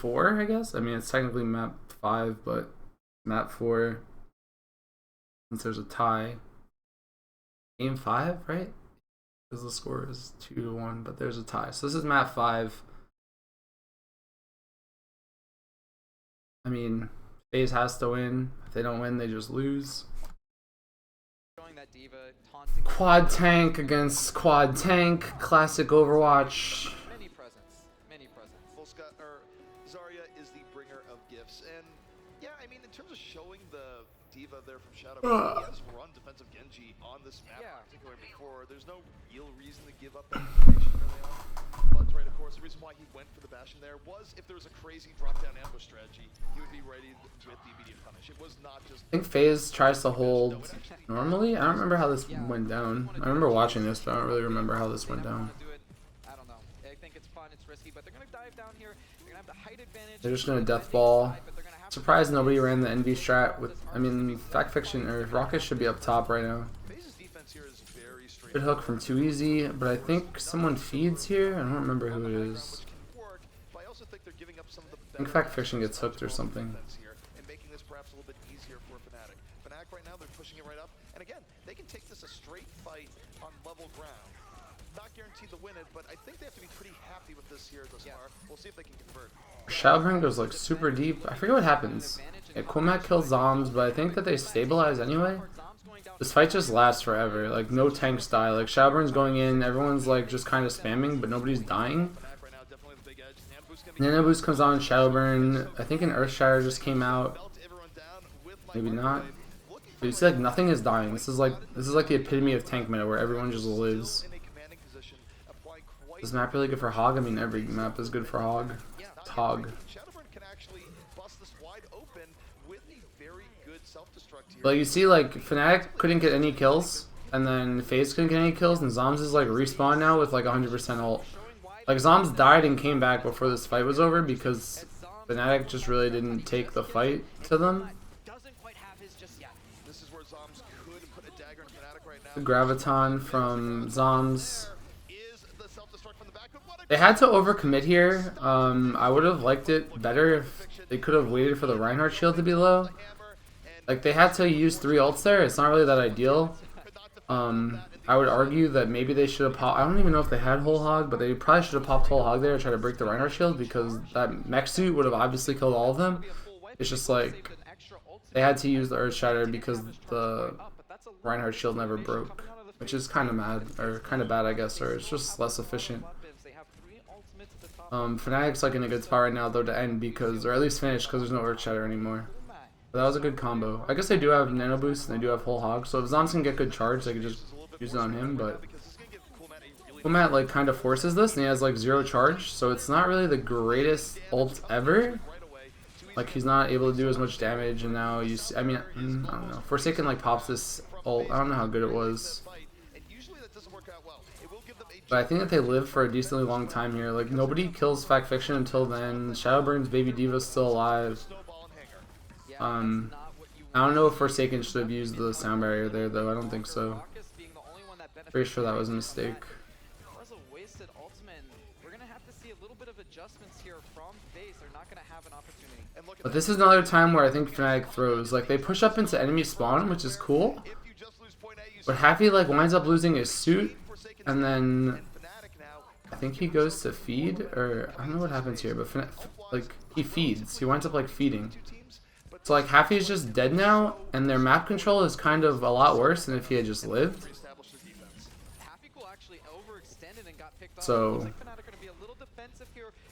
4, I guess. I mean, it's technically map 5, but map 4, since there's a tie. Game 5, right? Because the score is 2-1, but there's a tie. So this is map 5. I mean, FaZe has to win. If they don't win, they just lose. Quad tank against quad tank. Classic Overwatch. Many presents. Zarya is the bringer of gifts, and yeah, I mean, in terms of showing the diva there from Shadow, he has run defensive Genji on this map, particularly before. There's no real reason to give up that information early on. Bud's right, of course. The reason why he went for the Bastion there was if there was a crazy drop-down ambush strategy, he would be ready with the immediate punish. It was not just... I think FaZe tries to hold normally. I don't remember how this went down. I remember watching this, but I don't really remember how this went down. I don't know. I think it's fun, it's risky, but they're going to dive down here. They're going to have the height advantage. They're just going to death ball. Surprised nobody ran the NV strat with, I mean, Fact Fiction or Rocket should be up top right now. Good hook from Too Easy, but I think someone feeds here. I don't remember who it is. I think Fact Fiction gets hooked or something. And making this perhaps a little bit easier for Fnatic. Fnatic right now, they're pushing it right up. And again, they can take this a straight fight on level ground. Not guaranteed to win it, but I think they have to be pretty happy with this here thus far. We'll see if they can convert. Shadowburn goes like super deep. I forget what happens. Yeah, Coolmat kills Zombs, but I think that they stabilize anyway. This fight just lasts forever. Like no tanks die. Like Shadowburn's going in, everyone's like just kind of spamming, but nobody's dying. Nano Boost comes on, Shadowburn. I think an Earthshatter just came out. Maybe not. But you see, like nothing is dying. This is like the epitome of tank meta where everyone just lives. Is this map really good for Hog? I mean, every map is good for Hog. It's Hog. Like you see, like Fnatic couldn't get any kills, and then FaZe couldn't get any kills, and Zombs is like respawn now with like 100% ult. Like Zombs died and came back before this fight was over because Fnatic just really didn't take the fight to them. The Graviton from Zombs. They had to overcommit here. I would have liked it better if they could have waited for the Reinhardt shield to be low. Like they had to use 3 ults there. It's not really that ideal. I would argue that maybe they should have popped. I don't even know if they had Whole Hog, but they probably should have popped Whole Hog there and try to break the Reinhardt shield because that mech suit would have obviously killed all of them. It's just like they had to use the Earthshatter because the Reinhardt shield never broke, which is kind of mad or kind of bad, I guess, or it's just less efficient. Fnatic's like in a good spot right now though to end because, or at least finish because there's no Earthshatter anymore. But that was a good combo. I guess they do have Nano Boost and they do have Whole Hog, so if Zombs can get good charge, they could just use it on him, but Coolmat like kind of forces this and he has like 0 charge, so it's not really the greatest ult ever. Like he's not able to do as much damage, and now you see, I mean, I don't know. Forsaken like pops this ult. I don't know how good it was. But I think that they live for a decently long time here. Like nobody kills Fact Fiction until then. Shadowburn's Baby Diva's still alive. I don't know if Forsaken should have used the sound barrier there though. I don't think so. Pretty sure that was a mistake. But this is another time where I think Fnatic throws. Like they push up into enemy spawn, which is cool. But Happy like winds up losing his suit, and then I think he goes to feed, or I don't know what happens here, but like he feeds. He winds up like feeding. So like Happy's just dead now, and their map control is kind of a lot worse than if he had just lived. So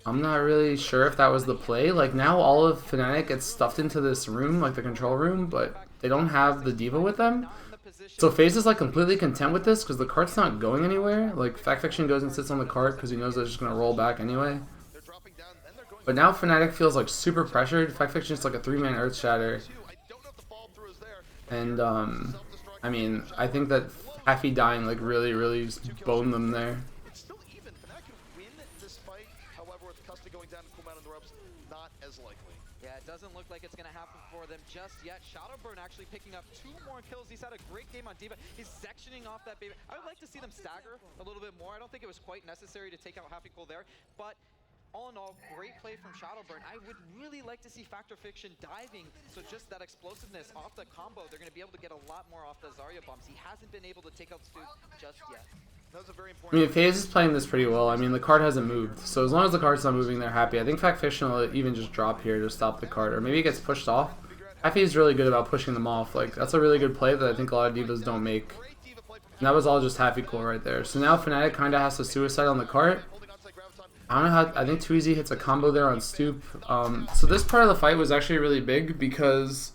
I'm not really sure if that was the play. Like now all of Fnatic gets stuffed into this room, like the control room, but they don't have the diva with them. So FaZe is like completely content with this because the cart's not going anywhere. Like Fact Fiction goes and sits on the cart because he knows that it's just going to roll back anyway. But now Fnatic feels like super pressured. Fact Fiction is like a 3-man Earthshatter. And I mean, I think that Happy dying like really boned them there. Yeah, it doesn't look like it's going to happen for them just yet. Shadowburn actually picking up 2 more kills. He's had a great game on Diva. He's sectioning off that baby. I would like to see them stagger a little bit more. I don't think it was quite necessary to take out Happy Cool there, but all in all, great play from Shadowburn. I would really like to see Factor Fiction diving, so just that explosiveness off the combo, they're going to be able to get a lot more off the Zarya bumps. He hasn't been able to take out Stu just yet. That was a very I important. mean, FaZe is playing this pretty well. I mean, the card hasn't moved, so as long as the card's not moving, they're happy. I think Fact Fiction will even just drop here to stop the card, or maybe it gets pushed off. FaZe is really good about pushing them off. Like, that's a really good play that I think a lot of divas don't make. And that was all just half equal right there. So now Fnatic kind of has to suicide on the cart. I don't know how. I think 2easy hits a combo there on Stoop. So this part of the fight was actually really big because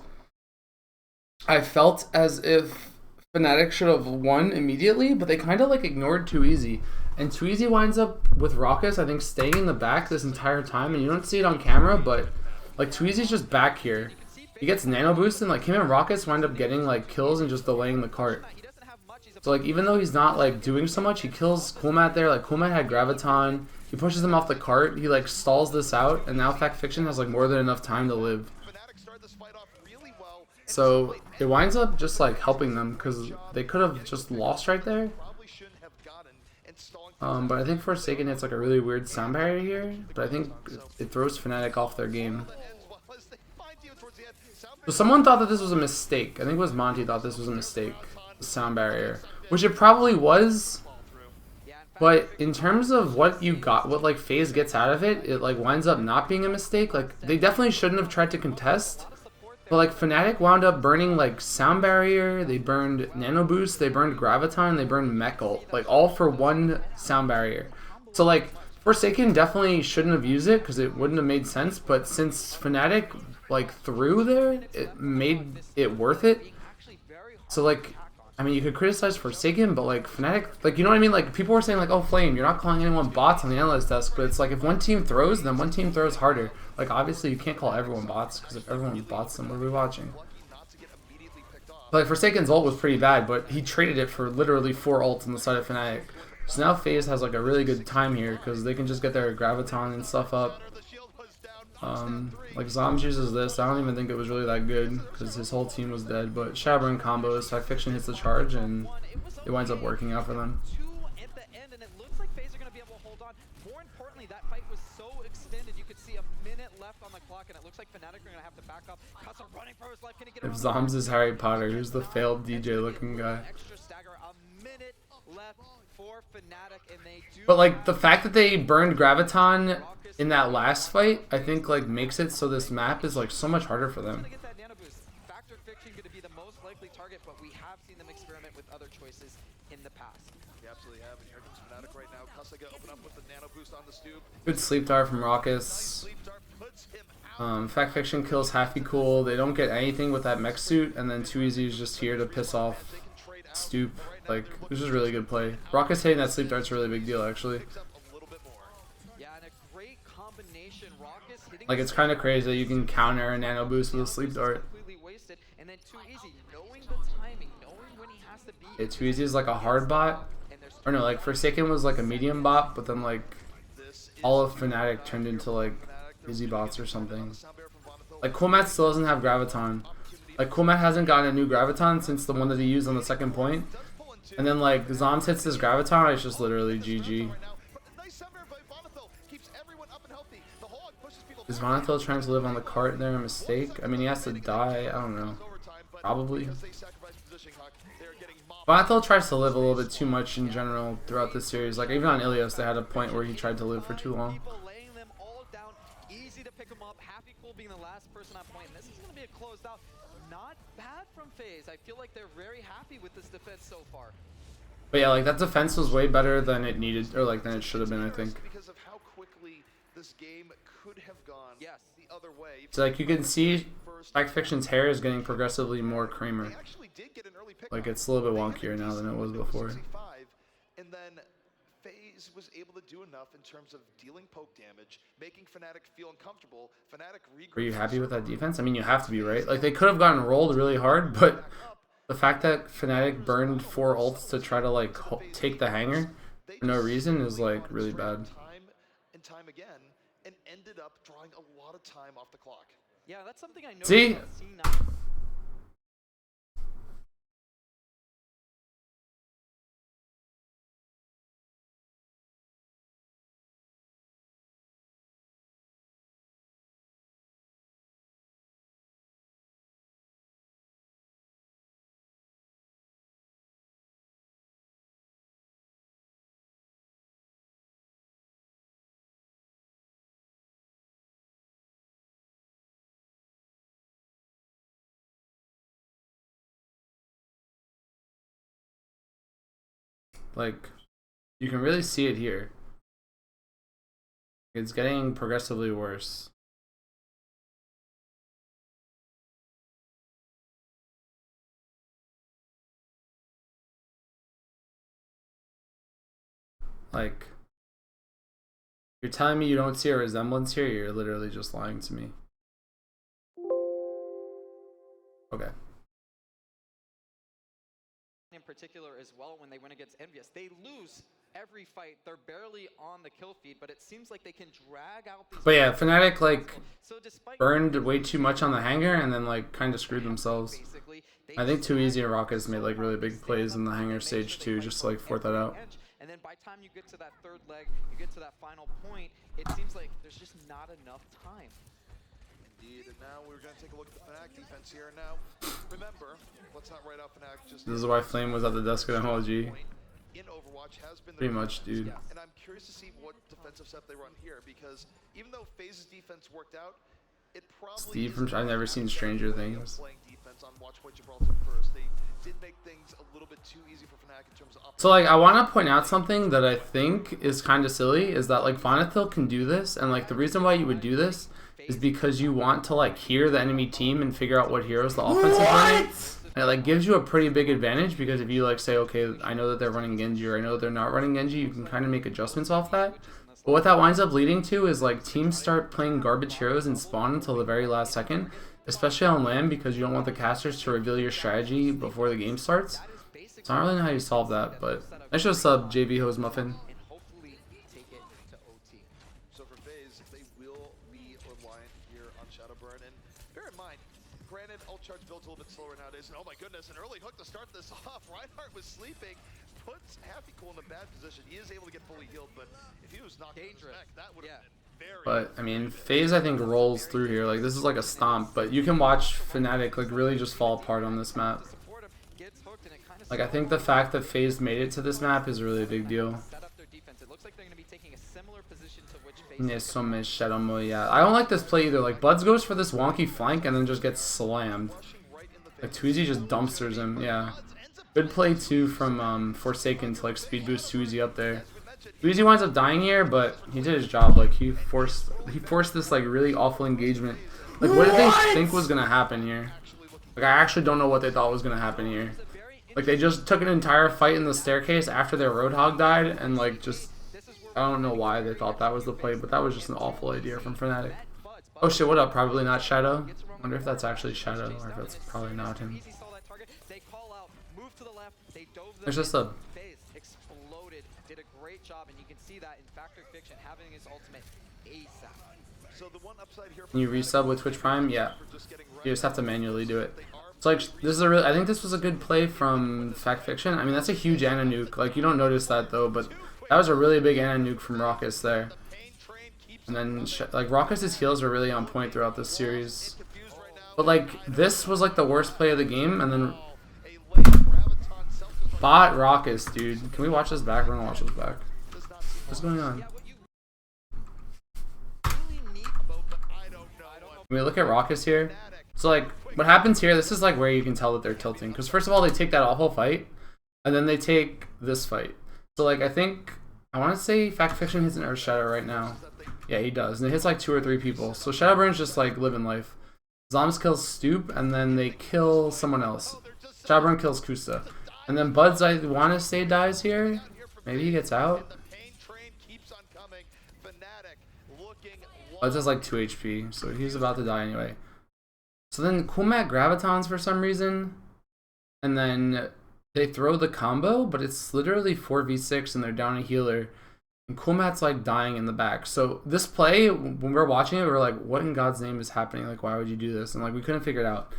I felt as if Fnatic should have won immediately, but they kind of like ignored 2easy. And 2easy winds up with Raucus, I think, staying in the back this entire time. And you don't see it on camera, but like 2easy's just back here. He gets nano boost, and like him and Raucus wind up getting like kills and just delaying the cart. So like even though he's not like doing so much, he kills Coolmat there. Like Coolmat had Graviton. He pushes him off the cart. He like stalls this out, and now Fact Fiction has like more than enough time to live. So it winds up just like helping them because they could have just lost right there. But I think Forsaken hits like a really weird sound barrier here. But I think it throws Fnatic off their game. So someone thought that this was a mistake. I think it was Monty thought this was a mistake. The sound barrier, which it probably was. But in terms of what you got, what like FaZe gets out of it, it like winds up not being a mistake. Like they definitely shouldn't have tried to contest. But like Fnatic wound up burning like sound barrier, they burned nano boost, they burned graviton, they burned mech ult, like all for one sound barrier. So like Forsaken definitely shouldn't have used it because it wouldn't have made sense. But since Fnatic like threw there, it made it worth it. So like, I mean, you could criticize Forsaken, but like Fnatic, like you know what I mean? Like people were saying like, oh Flame, you're not calling anyone bots on the analyst desk, but it's like if one team throws, then one team throws harder. Like obviously you can't call everyone bots because if everyone bots, then what are we watching? But like Forsaken's ult was pretty bad, but he traded it for literally 4 ults on the side of Fnatic. So now FaZe has like a really good time here because they can just get their Graviton and stuff up. Like Zombs uses this. I don't even think it was really that good because his whole team was dead. But Shadowburn combos, Fact Fiction hits the charge, and it winds up working out for them. At the end, and it looks like FaZe are going to be able to hold on. More importantly, that fight was so extended. You could see a minute left on the clock, and it looks like Fnatic are going to have to back up. Kasa running for his life. Can he get If Zombs is Harry Potter, who's the failed DJ looking guy? Extra stagger. A minute left for Fnatic, and they do. But like the fact that they burned Graviton in that last fight, I think like makes it so this map is like so much harder for them. Factor Fiction going to be the most likely target, but we have seen them experiment with other choices in the past. You absolutely have, and here comes Fnatic right now. Kasuga open up with the nano boost on the Stoop. Good sleep dart from Raucus. Fact Fiction kills Happy Cool. They don't get anything with that mech suit, and then 2easy is just here to piss off Stoop. Like, this is really good play. Raucus hitting that sleep dart's a really big deal, actually. Like, it's kind of crazy that you can counter a nano boost with a sleep dart. Yeah, 2easy is like a hard bot. Or no, like Forsaken was like a medium bot, but then like all of Fnatic turned into like easy bots or something. Like Coolmat still doesn't have Graviton. Like Coolmat hasn't gotten a new Graviton since the one that he used on the second point. And then like Zombs hits this Graviton, it's just literally GG. Is Vonatil trying to live on the cart there a mistake? I mean, he has to die. I don't know. Probably. Vonatil tries to live a little bit too much in general throughout this series. Like, even on Ilios, they had a point where he tried to live for too long. Easy to pick him up. Happy Cool being the last person on point. And this is going to be a closed out. Not bad from FaZe. I feel like they're very happy with this defense so far. But yeah, like, that defense was way better than it needed, or like, than it should have been, I think. Because of how quickly this game could have gone the other way. So like you can see Fact Fiction's hair is getting progressively more creamer. Like it's a little bit wonkier now than it was before. And then FaZe was able to do enough in terms of dealing poke damage, making Fnatic feel uncomfortable. Fnatic Are you happy with that defense? I mean, you have to be, right? Like they could have gotten rolled really hard, but the fact that Fnatic burned 4 ults to try to like take the hanger for no reason is like really bad. Time and time again, and ended up drawing a lot of time off the clock. Yeah, that's something I know. See? Like, you can really see it here. It's getting progressively worse. Like, you're telling me you don't see a resemblance here? You're literally just lying to me. Okay. In particular as well, when they win against Envious, they lose every fight. They're barely on the kill feed, but it seems like they can drag out these. But yeah, Fnatic like burned way too much on the hanger and then like kind of screwed themselves. I think Too Easy and Rockets made like really big plays in the hanger stage too, just to like fort that out. And then by the time you get to that third leg, you get to that final point, it seems like there's just not enough time. Indeed, and now we're going to take a look at the Fnatic defense here. Now, remember, let's not write out Fnatic just... This is why Flame was at the desk at MLG. In Overwatch has been pretty much, dude. And I'm curious to see what defensive set they run here, because even though FaZe's defense worked out, it probably... Steve from... I've never seen Stranger Things. Playing defense on Gibraltar first. They did make things a little bit too easy for Fnatic in terms of... So like, I want to point out something that I think is kind of silly, is that like Vonatil can do this, and like the reason why you would do this is because you want to like hear the enemy team and figure out what heroes the offense is running. And it like gives you a pretty big advantage, because if you like say, okay, I know that they're running Genji, or I know that they're not running Genji, you can kind of make adjustments off that. But what that winds up leading to is like teams start playing garbage heroes and spawn until the very last second, especially on LAN, because you don't want the casters to reveal your strategy before the game starts. So I don't really know how you solve that, but I should sub JV Hose Muffin. So for FaZe, they will be reliant here on Shadowburn, and bear in mind, granted, ult charge builds a little bit slower nowadays, and oh my goodness, an early hook to start this off. Reinhardt was sleeping, puts Happy Cool in a bad position. He is able to get fully healed, but if he was knocked in the back, that would have been very... But I mean, FaZe I think rolls through here. Like, this is like a stomp, but you can watch Fnatic like really just fall apart on this map. Like, I think the fact that FaZe made it to this map is really a big deal. Yeah, I don't like this play either. Like, Buds goes for this wonky flank and then just gets slammed. Like, Tweezy just dumpsters him. Yeah, good play too from Forsaken to like speed boost Tweezy up there. Tweezy winds up dying here, but he did his job. Like, he forced this like really awful engagement. Like, what did they think was gonna happen here? Like, I actually don't know what they thought was gonna happen here. Like, they just took an entire fight in the staircase after their Roadhog died, and like just, I don't know why they thought that was the play, but that was just an awful idea from Fnatic. Oh shit, what up? Probably not Shadow. Wonder if that's actually Shadow, or if that's probably not him. There's just a... Did a great job, and you can see that in Factor Fiction having his ultimate ASAP. So the one upside here, can you resub with Twitch Prime? Yeah. You just have to manually do it. So like, this is a really, I think this was a good play from Fact Fiction. I mean, that's a huge Ana nuke. Like, you don't notice that though, but that was a really big Ana nuke from Raucus there. And then like Raucus's heals were really on point throughout this series. But like, this was like the worst play of the game, and then bot Raucus, dude. Can we watch this back? We're gonna watch this back. What's going on? Can we look at Raucus here? So like, what happens here, this is like where you can tell that they're tilting. Because first of all, they take that awful fight, and then they take this fight. So like, I think, I want to say Fact Fiction hits an Earth Shadow right now. Yeah, he does. And it hits like 2 or 3 people. So Shadowburn's just like living life. Zoms kills Stoop, and then they kill someone else. Shadowburn kills Kusa. And then Buds, I want to say, dies here. Maybe he gets out. Buds has like 2 HP, so he's about to die anyway. So then Kumat Gravitons for some reason, and then they throw the combo, but it's literally 4v6 and they're down a healer, and Kumat's like dying in the back. So this play, when we were watching it, we were like, what in God's name is happening? Like, why would you do this? And like, we couldn't figure it out.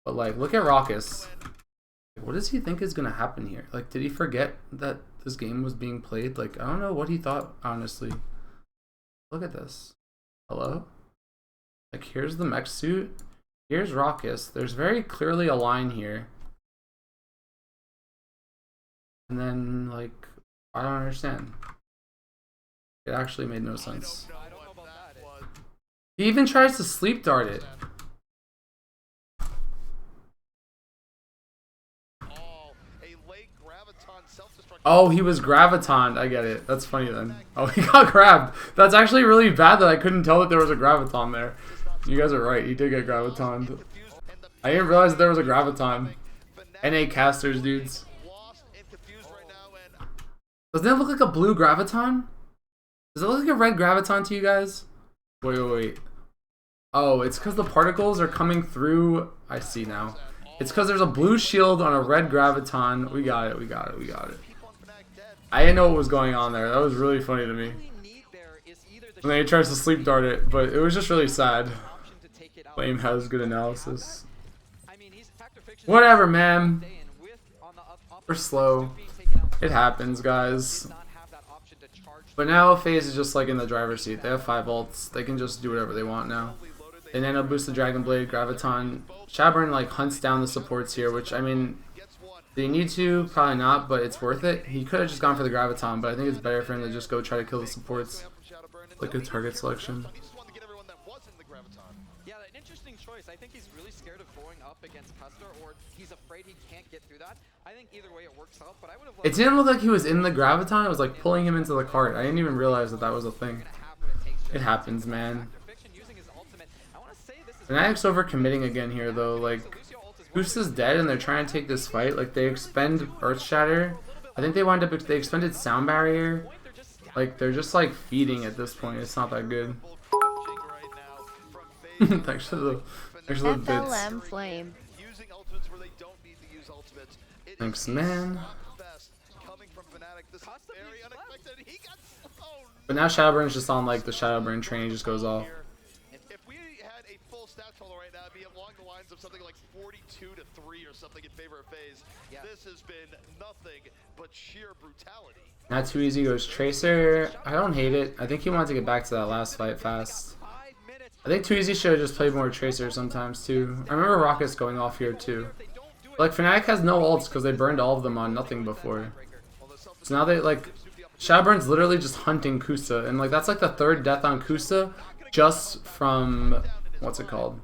But like, look at Raucus. What does he think is gonna happen here? Like, did he forget that this game was being played? Like, I don't know what he thought, honestly. Look at this. Hello? Like, here's the mech suit. Here's Raucus. There's very clearly a line here. And then, like, I don't understand. It actually made no sense. He even tries to sleep dart it. Oh, he was gravitoned. I get it. That's funny then. Oh, he got grabbed. That's actually really bad that I couldn't tell that there was a graviton there. You guys are right. He did get gravitoned. I didn't realize that there was a graviton. NA casters, dudes. Doesn't it look like a blue graviton? Does it look like a red graviton to you guys? Wait. Oh, it's because the particles are coming through. I see now. It's because there's a blue shield on a red graviton. We got it. I didn't know what was going on there. That was really funny to me. And then he tries to sleep dart it, but it was just really sad. Flame has good analysis. Whatever, man. We're slow. It happens, guys. But now FaZe is just like in the driver's seat. They have 5 ults. They can just do whatever they want now. They nano boost the Dragon Blade, Graviton. Shadowburn like hunts down the supports here, which I mean, do you need to? Probably not, but it's worth it. He could have just gone for the Graviton, but I think it's better for him to just go try to kill the supports. Like a target selection. Yeah, an interesting choice. I think he's really scared of going up against Custer, or he's afraid he can't get through that. I think either way it works out, but I would have. It didn't look like he was in the Graviton. It was like pulling him into the cart. I didn't even realize that that was a thing. It happens, man. Fnatic's overcommitting again here, though. Like, Goose is dead, and they're trying to take this fight. Like, they expend Earth Shatter. I think they expended Sound Barrier. Like, they're just like feeding at this point. It's not that good. Thanks for the bits. FLM Flame. Thanks, man. But now Shadowburn's just on like the Shadowburn train. He just goes off. Right now, it'd be along the lines of something like 42-3 or something in favor of FaZe. Yeah. This has been nothing but sheer brutality. Not too easy goes Tracer. I don't hate it. I think he wanted to get back to that last fight fast. I think Too Easy should have just played more Tracer sometimes too. I remember Rockets going off here too. Like Fnatic has no ults because they burned all of them on nothing before. So now they like Shadowburn's literally just hunting Kusa, and like that's like the 3rd death on Kusa just from what's it called?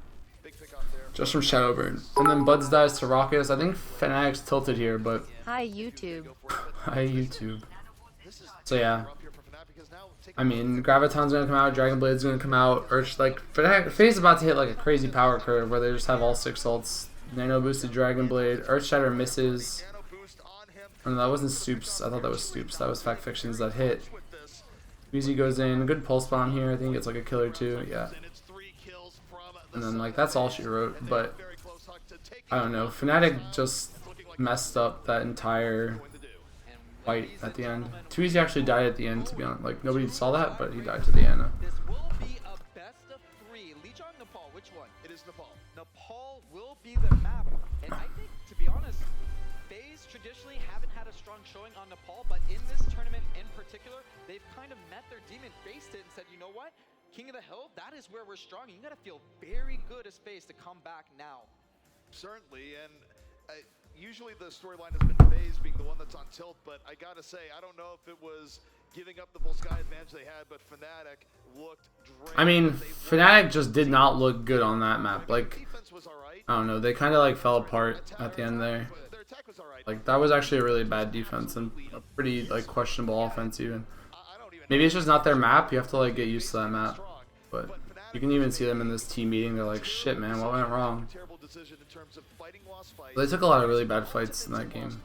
Just from Shadowburn. And then Buds dies to Raucous. I think Fnatic's tilted here, but... Hi, YouTube. Hi, YouTube. So, yeah. I mean, Graviton's gonna come out, Dragon Blade's gonna come out, like, FaZe is about to hit, like, a crazy power curve where they just have all 6 ults. Nano boosted Dragon Blade. Earth Shatter misses. Oh, no, that wasn't Stoops. I thought that was Stoops. That was Fact Fictions that hit. Easy goes in. Good pulse bomb here. I think it's like a kill or 2. Yeah. And then, like, that's all she wrote, but I don't know. Fnatic just messed up that entire fight at the end. Too Easy actually died at the end, to be honest. Like, nobody saw that, but he died to the end. This will be a best of 3. Lijiang, Nepal, which one? It is Nepal. Nepal will be the map. And I think, to be honest, FaZe traditionally haven't had a strong showing on Nepal, but in this tournament in particular, they've kind of met their demon, faced it, and said, you know what? King of the Hill, that is where we're strong. You gotta feel very good as FaZe to come back now. Certainly, and usually the storyline has been FaZe being the one that's on tilt, but I gotta say, I don't know if it was giving up the full sky advantage they had, but Fnatic looked drained. I mean, Fnatic just did not look good on that map. Like, I don't know, they kind of like fell apart at the end there. Like, that was actually a really bad defense and a pretty like questionable offense even. Maybe it's just not their map. You have to like get used to that map. But you can even see them in this team meeting. They're like, shit, man, what went wrong? They took a lot of really bad fights in that game.